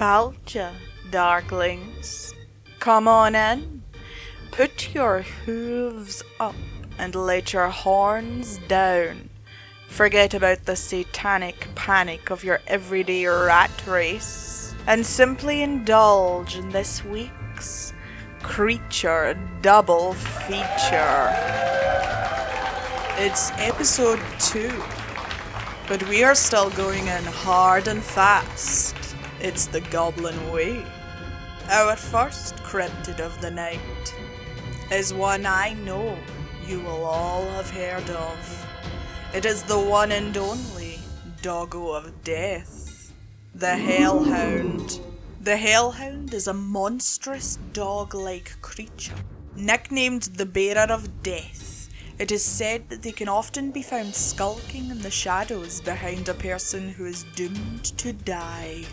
Fáilte, darklings. Come on in, put your hooves up and let your horns down. Forget about the satanic panic of your everyday rat race and simply indulge in this week's Creature Double Feature. It's episode 2, but we are still going in hard and fast. It's the Goblin Way. Our first cryptid of the night is one I know you will all have heard of. It is the one and only Doggo of Death, the Hellhound. The Hellhound is a monstrous dog-like creature. Nicknamed the Bearer of Death, it is said that they can often be found skulking in the shadows behind a person who is doomed to die.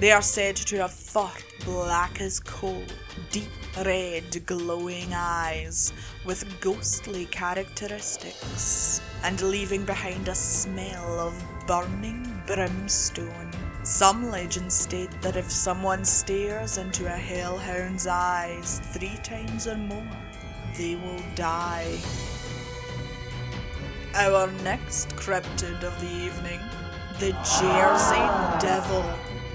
They are said to have fur black as coal, deep red glowing eyes with ghostly characteristics, and leaving behind a smell of burning brimstone. Some legends state that if someone stares into a hellhound's eyes 3 times or more, they will die. Our next cryptid of the evening, the Jersey Devil.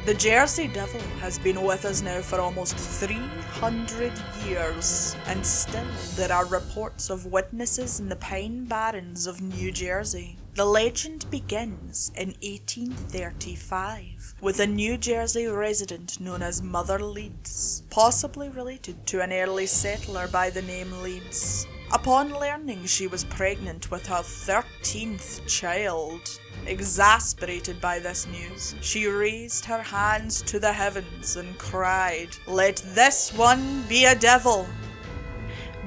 The Jersey Devil has been with us now for almost 300 years, and still there are reports of witnesses in the Pine Barrens of New Jersey. The legend begins in 1835 with a New Jersey resident known as Mother Leeds, possibly related to an early settler by the name Leeds. Upon learning she was pregnant with her 13th child, exasperated by this news, she raised her hands to the heavens and cried, "Let this one be a devil!"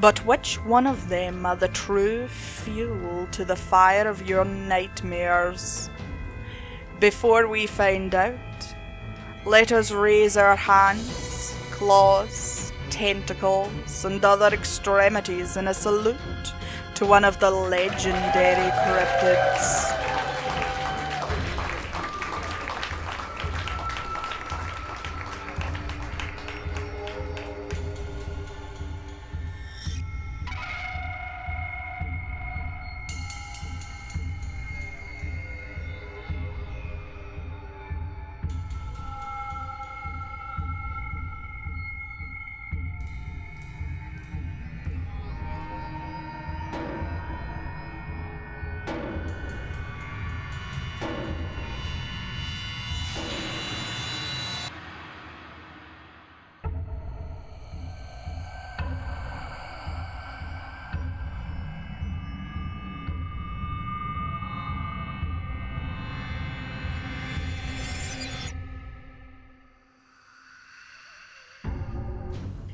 But which one of them are the true fuel to the fire of your nightmares? Before we find out, let us raise our hands, claws, tentacles, and other extremities in a salute to one of the legendary cryptids.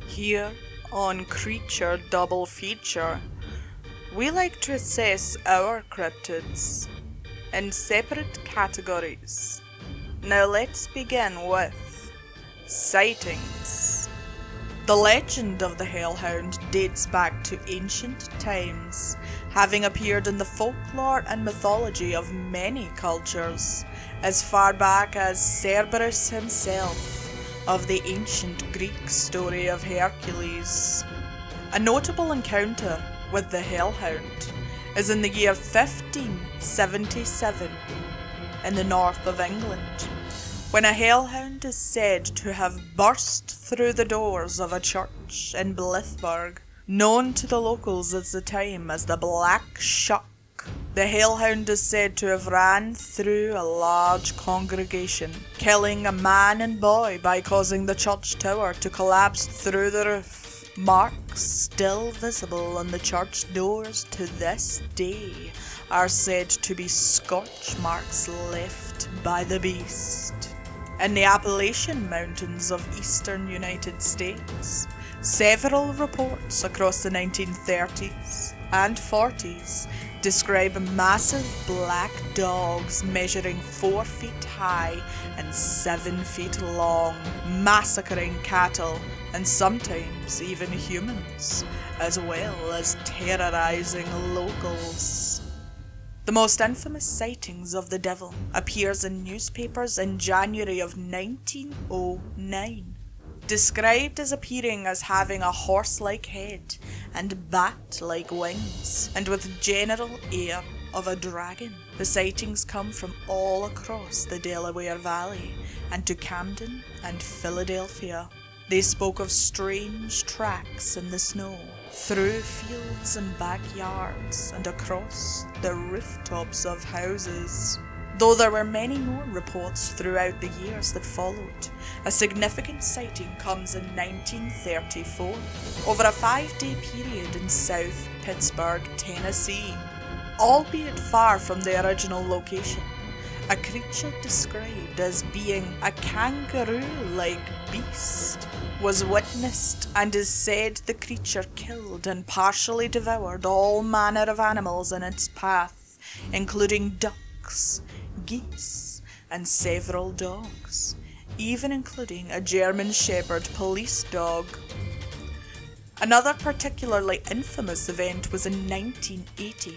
Here on Creature Double Feature, we like to assess our cryptids in separate categories. Now let's begin with sightings. The legend of the Hellhound dates back to ancient times, having appeared in the folklore and mythology of many cultures, as far back as Cerberus himself of the ancient Greek story of Hercules. A notable encounter with the Hellhound is in the year 1577 in the north of England, when a hellhound is said to have burst through the doors of a church in Blithburg, known to the locals at the time as the Black Shuck. The hellhound is said to have ran through a large congregation, killing a man and boy by causing the church tower to collapse through the roof. Marks still visible on the church doors to this day are said to be scorch marks left by the beast. In the Appalachian Mountains of eastern United States, several reports across the 1930s and 40s describe massive black dogs measuring 4 feet high and 7 feet long, massacring cattle and sometimes even humans, as well as terrorizing locals. The most infamous sightings of the devil appears in newspapers in January of 1909, described as appearing as having a horse-like head and bat-like wings, and with general air of a dragon. The sightings come from all across the Delaware Valley and to Camden and Philadelphia. They spoke of strange tracks in the snow, through fields and backyards, and across the rooftops of houses. Though there were many more reports throughout the years that followed, a significant sighting comes in 1934, over a 5-day period in South Pittsburgh, Tennessee. Albeit far from the original location, a creature described as being a kangaroo-like beast was witnessed, and is said the creature killed and partially devoured all manner of animals in its path, including ducks, geese, and several dogs, even including a German Shepherd police dog. Another particularly infamous event was in 1980.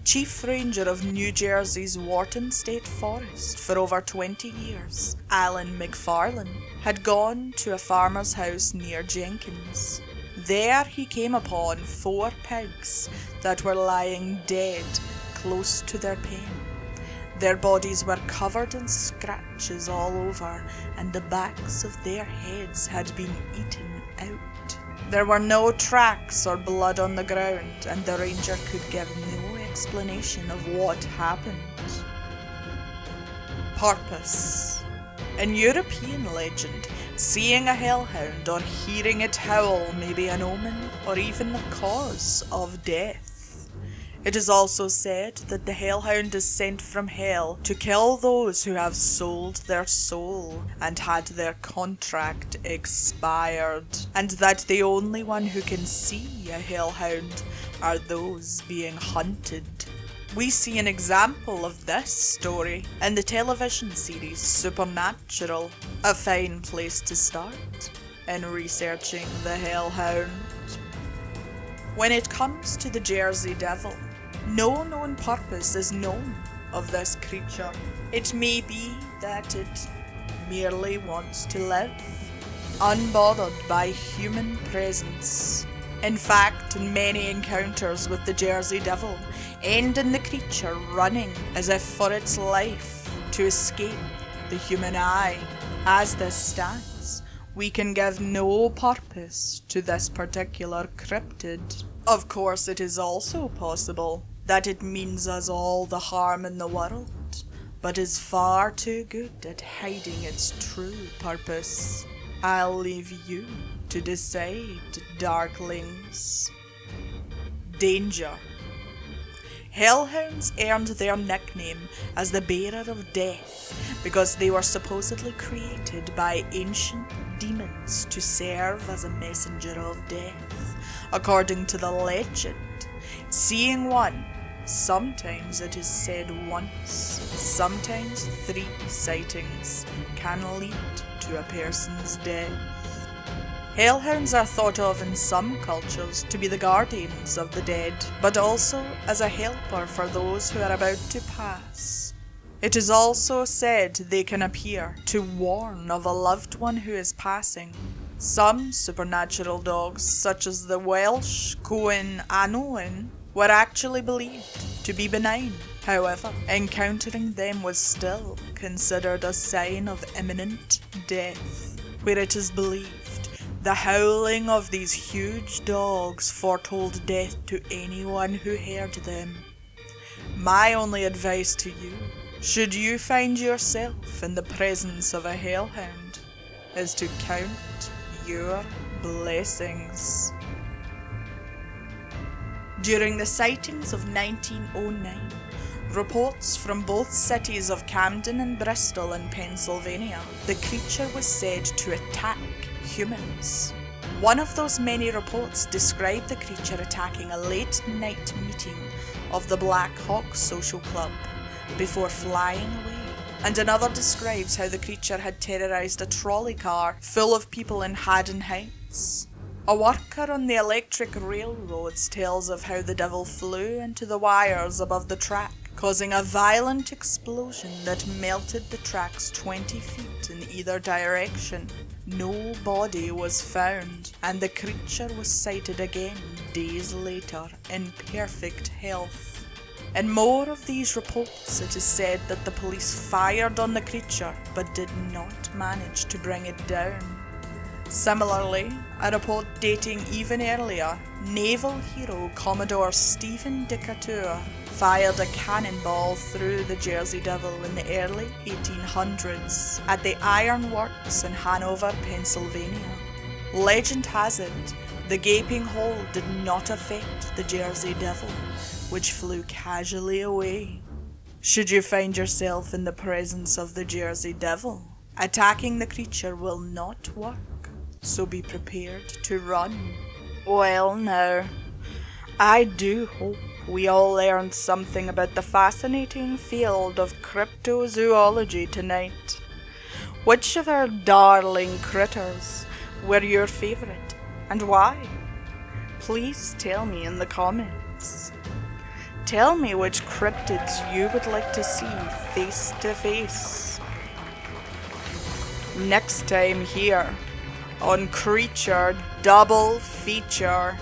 Chief Ranger of New Jersey's Wharton State Forest for over 20 years, Alan McFarlane, had gone to a farmer's house near Jenkins. There he came upon 4 pigs that were lying dead close to their pen. Their bodies were covered in scratches all over, and the backs of their heads had been eaten out. There were no tracks or blood on the ground, and the ranger could give no explanation of what happened. Purpose. In European legend, seeing a hellhound or hearing it howl may be an omen or even the cause of death. It is also said that the hellhound is sent from hell to kill those who have sold their soul and had their contract expired, and that the only one who can see a hellhound are those being hunted. We see an example of this story in the television series Supernatural, a fine place to start in researching the hellhound. When it comes to the Jersey Devil, no known purpose is known of this creature. It may be that it merely wants to live, unbothered by human presence. In fact, many encounters with the Jersey Devil end in the creature running as if for its life to escape the human eye. As this stands, we can give no purpose to this particular cryptid. Of course, it is also possible that it means us all the harm in the world, but is far too good at hiding its true purpose. I'll leave you to decide, darklings. Danger. Hellhounds earned their nickname as the bearer of death because they were supposedly created by ancient demons to serve as a messenger of death. According to the legend, seeing one, sometimes it is said once, sometimes 3 sightings, can lead to a person's death. Hellhounds are thought of in some cultures to be the guardians of the dead, but also as a helper for those who are about to pass. It is also said they can appear to warn of a loved one who is passing. Some supernatural dogs, such as the Welsh Coen Anowen, were actually believed to be benign. However, encountering them was still considered a sign of imminent death, where it is believed the howling of these huge dogs foretold death to anyone who heard them. My only advice to you, should you find yourself in the presence of a hellhound, is to count your blessings. During the sightings of 1909, reports from both cities of Camden and Bristol in Pennsylvania, the creature was said to attack humans. One of those many reports described the creature attacking a late-night meeting of the Black Hawk Social Club before flying away, and another describes how the creature had terrorized a trolley car full of people in Haddon Heights. A worker on the electric railroads tells of how the devil flew into the wires above the track causing a violent explosion that melted the tracks 20 feet in either direction. No body was found, and the creature was sighted again days later in perfect health. In more of these reports, it is said that the police fired on the creature but did not manage to bring it down. Similarly, a report dating even earlier, naval hero Commodore Stephen Decatur fired a cannonball through the Jersey Devil in the early 1800s at the Iron Works in Hanover, Pennsylvania. Legend has it, the gaping hole did not affect the Jersey Devil, which flew casually away. Should you find yourself in the presence of the Jersey Devil, attacking the creature will not work, so be prepared to run. Well now, I do hope we all learned something about the fascinating field of cryptozoology tonight. Which of our darling critters were your favourite, and why? Please tell me in the comments. Tell me which cryptids you would like to see face to face. Next time here on Creature Double Feature.